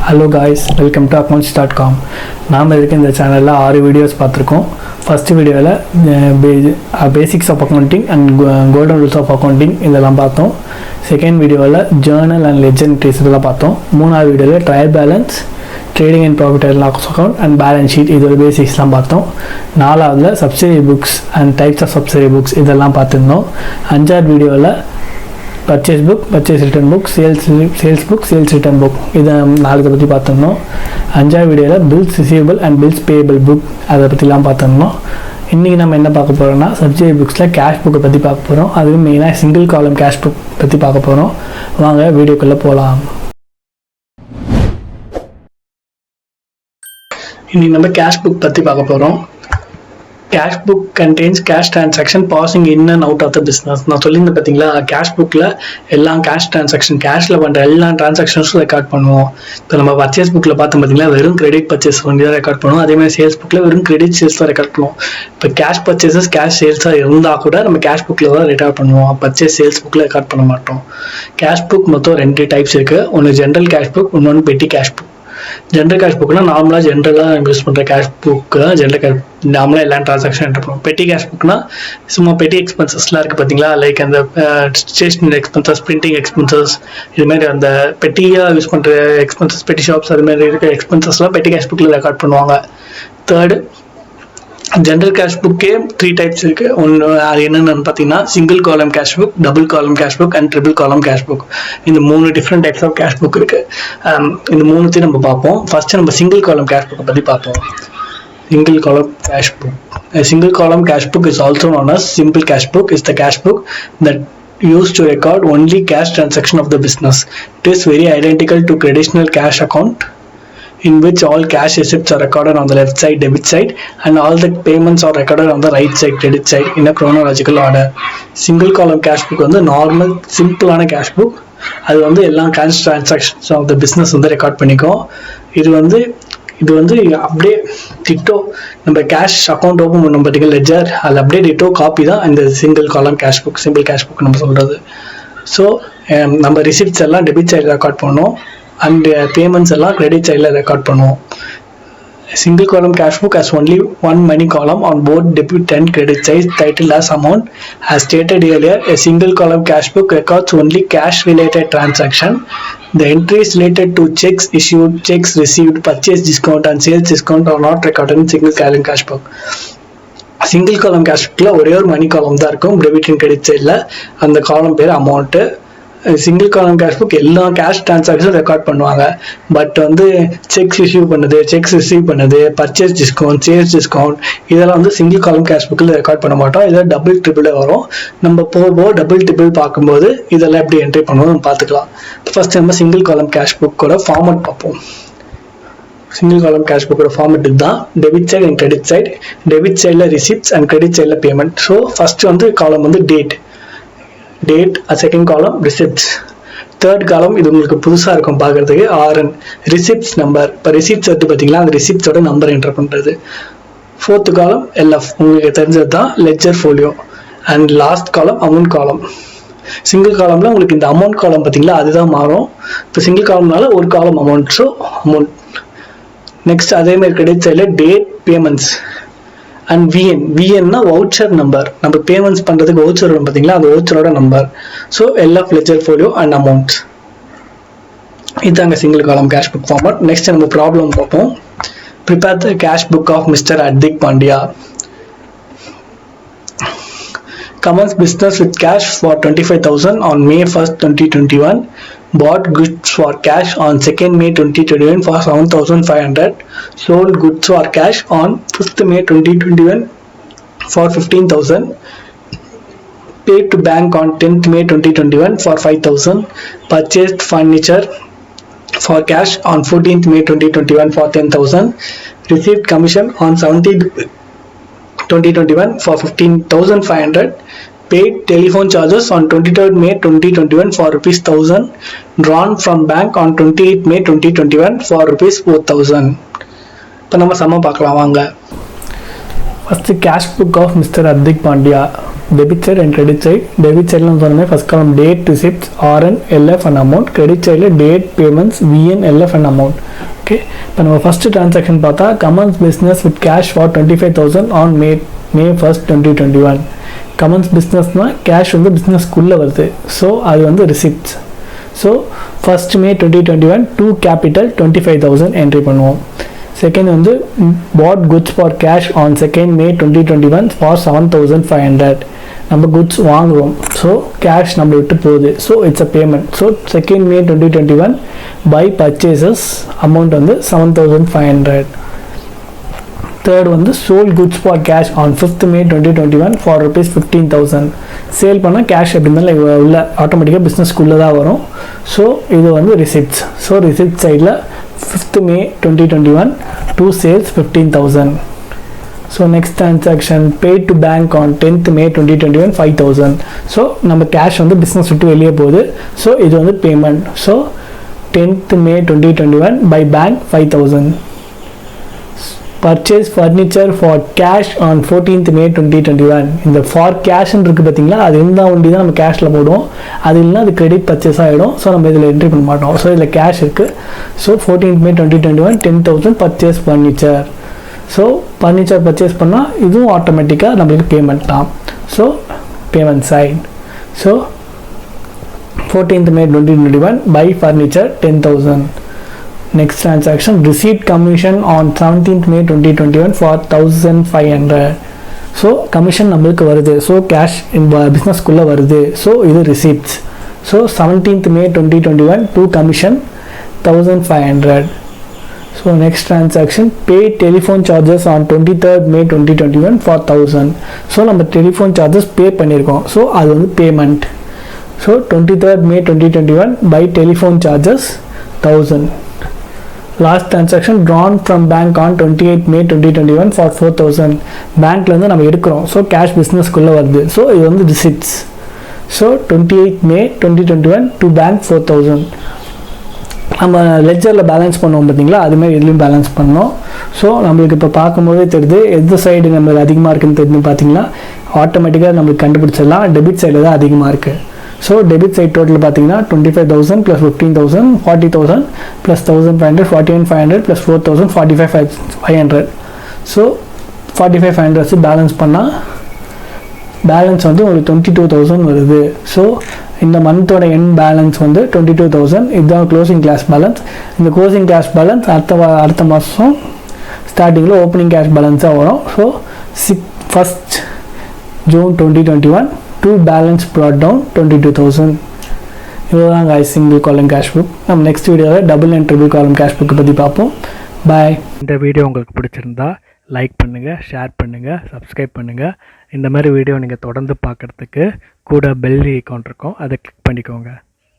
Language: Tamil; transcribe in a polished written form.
Hello guys, welcome to accounts.com. நாம் இருக்க இந்த சேனலில் 6 வீடியோஸ் பார்த்துருக்கோம். ஃபஸ்ட்டு வீடியோவில் basics of accounting and golden rules of accounting இதெல்லாம் பார்த்தோம். செகண்ட் வீடியோவில் ஜேர்னல் அண்ட் லெட்ஜர் என்ட்ரிஸ் இதெல்லாம் பார்த்தோம். மூணாவது வீடியோவில் trial balance, trading and profit and loss account and balance sheet இதோட பேசிக்ஸ்லாம் பார்த்தோம். நாலாவதில் subsidiary books and types of subsidiary books இதெல்லாம் பார்த்துருந்தோம். அஞ்சாவது வீடியோவில் purchase book, purchase return book, sales book, sales return book இதை நாலுத்தை பற்றி பார்த்துருந்தோம். அஞ்சாவது வீடியோவில் bills receivable and bills payable book அதை பற்றிலாம் பார்த்துருந்தோம். இன்றைக்கி நம்ம என்ன பார்க்க போகிறோம்னா சப்சிடரி புக்ஸில் கேஷ் புக்கை பற்றி பார்க்க போகிறோம். அதுவும் மெயினாக சிங்கிள் காலம் கேஷ் புக் பற்றி பார்க்க போகிறோம். வாங்க வீடியோக்குள்ளே போகலாம். இன்றைக்கி நம்ம கேஷ் புக் பற்றி பார்க்க போகிறோம். Cash book contains cash transaction passing in and out of the business. நான் சொல்லியிருந்தேன் பார்த்தீங்களா, கேஷ் புக்கில் எல்லாம் கேஷ் டிரான்சாக்ஷன், கேஷில் பண்ணுற எல்லா டிரான்சாக்ஷன்ஸும் ரெக்கார்ட் பண்ணுவோம். இப்போ நம்ம பர்ச்சேஸ் புக்கில் பார்த்தோம் பார்த்தீங்களா, வெறும் கிரெடிட் பர்ச்சேஸ் பண்ணி தான் ரெக்கார்ட் பண்ணுவோம். அதேமாதிரி சேல்ஸ் புக்கில் வெறும் கிரெடிட் சேல்ஸ் தான் ரெக்கார்ட் பண்ணுவோம். இப்போ கேஷ் பர்ச்சேசஸ் கேஷ் சேல்ஸாக இருந்தால் கூட நம்ம கேஷ் புக்கில் தான் ரெக்கார்ட் பண்ணுவோம். பர்ச்சேஸ் சேல்ஸ் புக்கில் ரெக்கார்ட் பண்ண மாட்டோம். கேஷ் புக் மொத்தம் 2 டைப்ஸ் இருக்குது. ஒன்று ஜென்ரல் கேஷ் புக், இன்னொன்று petty cash book. General cash புக்னா ஜென்ரலாக யூஸ் பண்ணுற கேஷ் புக்கு தான் ஜென்ரல் கேஷ். நார்மலாக எல்லா டிரான்சாக்ஷன் என்டர் பண்ணுவோம். பெட்டி கேஷ் புக்னா சும்மா பெட்டி எக்ஸ்பென்சஸ்லாம் இருக்குது பார்த்தீங்களா, லைக் அந்த ஸ்டேஷனரி எக்ஸ்பென்சஸ், பிரிண்டிங் எக்ஸ்பென்சஸ், இதுமாதிரி அந்த பெட்டியாக யூஸ் பண்ணுற எக்ஸ்பென்சஸ், பெட்டி ஷாப்ஸ் அதுமாதிரி இருக்க எக்ஸ்பென்சஸ்லாம் பெட்டி கேஷ் புக்கில் ரெக்கார்ட் பண்ணுவாங்க. தேர்டு, ஜென்ரல் கேஷ் புக்கே 3 டைப்ஸ் இருக்குது. ஒன்று அது என்னென்னு பார்த்தீங்கன்னா single column cash book, double column cash book and triple column cash book. இந்த 3 different types of cash book இருக்குது. இந்த 3த்தையும் நம்ம பார்ப்போம். ஃபஸ்ட்டு நம்ம சிங்கிள் காலம் கேஷ் புக்கை பற்றி பார்ப்போம். Single column cash book. A single column cash book is also known as simple cash book. Is the cash book that used to record only cash transaction of the business. It is very identical to traditional cash account, in which all cash receipts are recorded on the left side, debit side, and all the payments are recorded on the right side, credit side, in a chronological order. Single column cash book வந்து நார்மல் சிம்பிளான கேஷ் புக். அது வந்து எல்லா cash transactions of the business வந்து ரெக்கார்ட் பண்ணிக்கும். இது வந்து அப்படியே டிட்டோ நம்ம கேஷ் அக்கௌண்ட் ஓப்பன் பண்ணோம் பார்த்தீங்கன்னா லெட்ஜர், அது அப்படியே டிட்டோ காப்பி தான் இந்த single column cash book, simple cash book நம்ம சொல்கிறது. ஸோ நம்ம ரிசிப்ட்ஸ் எல்லாம் டெபிட் சைடில் ரெக்கார்ட் பண்ணுவோம் அண்ட் பேமெண்ட்ஸ் எல்லாம் கிரெடிட் சைடில் ரெக்கார்ட் பண்ணுவோம். Single column cash book has only one money column on both debit and credit side titled as amount. As stated earlier, a single column cash book records only cash related transaction. The entries related to checks issued, checks received, purchase discount and sales discount are not recorded in single column cash book. Single column cash bookல ஒரே ஒரு மணி காலம் தான் இருக்கும் டெபிட் அண்ட் கிரெடிட் சைடில். அந்த காலம் பேர் amount. Single column cash book எல்லா கேஷ் டிரான்சாக்ஷன் ரெக்கார்ட் பண்ணுவாங்க. பட் வந்து செக்ஸ் ரிசீவ் பண்ணது, செக்ஸ் ரிசீவ் பண்ணது, பர்ச்சேஸ் டிஸ்கவுண்ட், சேல்ஸ் டிஸ்கவுண்ட் இதெல்லாம் வந்து சிங்கிள் காலம் கேஷ் புக்கில் ரெக்கார்ட் பண்ண மாட்டோம். இதில் டபுள் ட்ரிபிள் வரும். நம்ம போக டபுள் ட்ரிபிள் பார்க்கும்போது இதெல்லாம் எப்படி என்ட்ரி பண்ணுவோம் நம்ம பார்த்துக்கலாம். ஃபர்ஸ்ட் நம்ம சிங்கிள் காலம் கேஷ் புக்கோட ஃபார்மட் பார்ப்போம். சிங்கிள் காலம் கேஷ் புக்கோட ஃபார்மட் இதுதான். Debit side and credit side. Debit சைடில் ரிசிப்ட்ஸ் அண்ட் கிரெடிட் சைடில் பேமெண்ட். ஸோ ஃபர்ஸ்ட் வந்து காலம் வந்து date, second column receipts, third column இது உங்களுக்கு புதுசாக இருக்கும் பார்க்குறதுக்கு RN ரிசிப்ட்ஸ் நம்பர். இப்போ ரிசிப்ட்ஸ் எடுத்து பார்த்தீங்களா, அந்த ரிசிப்ட்ஸோட நம்பர் என்டர் பண்ணுறது. ஃபோர்த்து காலம் LF உங்களுக்கு தெரிஞ்சது தான் ledger folio. And last column amount column. Single காலம்ல உங்களுக்கு இந்த அமௌண்ட் காலம் பார்த்தீங்களா அதுதான் மாறும். இப்போ சிங்கிள் காலம்னால ஒரு column amount, so amount. Next அதேமாதிரி கிரெடிட் சைடில் டேட், பேமெண்ட்ஸ் அண்ட் விஎன்னா வவுச்சர் நம்பர். நம்ம பேமெண்ட்ஸ் பண்ணுறதுக்கு வவுச்சர் வரும் பார்த்தீங்களா, அந்த வவுச்சரோட number. So LF ledger folio and amount. இதுதாங்க single column cash book format. Next நம்ம ப்ராப்ளம் பார்ப்போம். Prepare the cash book of mister Hardik Pandya. Commenced business with cash for 25,000 on May 1st, 2021. Bought goods for cash on 2nd May 2021 for 7,500. Sold goods for cash on 5th May 2021 for 15,000. Paid to bank on 10th May 2021 for 5,000. Purchased furniture for cash on 14th May 2021 for 10,000. Received commission on 17th 2021 for 15,500. Paid telephone charges on 23rd May 2021 for ₹1,000. Drawn from bank on 28th May 2021 for ₹4,000. இப்போ நம்ம சம பார்க்கலாம் வாங்க. First cash book of mister Hardik Pandya. Debit side and credit side. Debit சைடில் சொன்னேன் first column date, receipts, RN, LF and amount. Credit சைடில் date, payments, VN, LF and amount. Okay, இப்போ நம்ம ஃபஸ்ட்டு ட்ரான்சாக்ஷன் பார்த்தா commence business with cash for 25,000 on May 1st 2021. Commence பிஸ்னஸ்னால் கேஷ் வந்து பிஸ்னஸ்க்குள்ளே வருது. ஸோ அது வந்து receipts. So first May 2021 to capital 25,000 entry பண்ணுவோம். செகண்ட் வந்து bought goods for cash on 2nd May 2021 for 7,500. நம்ம குட்ஸ் வாங்குவோம். ஸோ கேஷ் நம்ம விட்டு போகுது. So it's a payment. So 2nd May 2021 by purchases amount வந்து 7,500. தேர்ட் வந்து sold goods for cash on 5th May 2021 for ₹15,000. Sale பண்ணால் கேஷ் எப்படி இருந்தாலும் உள்ள ஆட்டோமேட்டிக்காக பிஸ்னஸ்க்குள்ளே தான் வரும். ஸோ இது வந்து ரிசிப்ட்ஸ். ஸோ ரிசிப்ட் சைடில் 5th May 2021 to sales 15,000. So next transaction paid to bank on 10th May 2021 5,000. So நம்ம கேஷ் வந்து பிஸ்னஸ் விட்டு வெளியே போகுது. ஸோ இது வந்து payment. So 10th May 2021 by bank 5,000. purchase furniture for cash on 14th May 2021. இந்த ஃபார் கேஷ்ன்னு இருக்குது பார்த்தீங்களா, அது இருந்தால் ஒண்டி தான் நம்ம கேஷில் போடுவோம். அது இல்லைனா அது கிரெடிட் பர்ச்சேஸ் ஆகிடும். ஸோ நம்ம இதில் என்ட்ரி பண்ண மாட்டோம். ஸோ இதில் கேஷ் இருக்குது. So 14th May 2021 10,000 purchase furniture. So furniture purchase பண்ணால் இதுவும் ஆட்டோமேட்டிக்காக நம்மளுக்கு பேமெண்ட் தான். So payment side. So 14th May 2021 buy furniture 10,000. next transaction receipt commission on 17th May 2021 for 1,500. So commission நம்மளுக்கு வருது. ஸோ கேஷ் பிஸ்னஸ்க்குள்ளே வருது. ஸோ இது receipts. So 17th May 2021 to commission 1,500. So next transaction pay telephone charges on 23rd May 2021 for 1,000. So நம்ம டெலிஃபோன் சார்ஜஸ் பே பண்ணியிருக்கோம். ஸோ அது வந்து payment. So 23rd May 2021 by telephone charges 1,000. Last transaction tran from bank on 28th May 2021 for 4,000. பேங்க்லேருந்து நம்ம எடுக்கிறோம். ஸோ கேஷ் பிஸ்னஸ்க்குள்ளே வருது. ஸோ இது வந்து receipts. So 28th May 2021 to bank 4,000. நம்ம லெட்ஜரில் பேலன்ஸ் பண்ணுவோம் பார்த்தீங்களா, அதுமாதிரி இதுலேயும் பேலன்ஸ் பண்ணோம். ஸோ நம்மளுக்கு இப்போ பார்க்கும்போதே தெரியுது எந்த சைடு நம்மளுக்கு அதிகமாக இருக்குன்னு தெரிஞ்சு பார்த்தீங்கன்னா ஆட்டோமேட்டிக்காக நம்மளுக்கு கண்டுபிடிச்சிடலாம். டெபிட் சைடில் தான் அதிகமாக இருக்குது. ஸோ டெபிட் சைட் டோட்டல் பார்த்தீங்கன்னா 25,000 + 15,000 40,000 + 1,500 41,500 + 4,000 45,500. ஸோ 45,500 பேலன்ஸ் பண்ணால் பேலன்ஸ் வந்து ஒரு 22,000 வருது. ஸோ இந்த மந்தோட எண்ட் பேலன்ஸ் வந்து 22,000. இதுதான் க்ளோசிங் கேஷ் பேலன்ஸ். இந்த க்ளோசிங் கேஷ் பேலன்ஸ் அடுத்த மாதம் ஸ்டார்டிங்கில் ஓப்பனிங் கேஷ் பேலன்ஸாக வரும். So 1st June 2021 to balance brought down 22,000. இதுதான் guys single column cash book. நம்ம நெக்ஸ்ட் வீடியோவில் double and triple column cash புக்கை பற்றி பார்ப்போம். பாய். இந்த வீடியோ உங்களுக்கு பிடிச்சிருந்தா லைக் பண்ணுங்கள், ஷேர் பண்ணுங்கள், சப்ஸ்கிரைப் பண்ணுங்கள். இந்த மாதிரி வீடியோ நீங்கள் தொடர்ந்து பார்க்குறதுக்கு கூட பெல் ஐகான் இருக்கும், அதை கிளிக் பண்ணிக்கோங்க.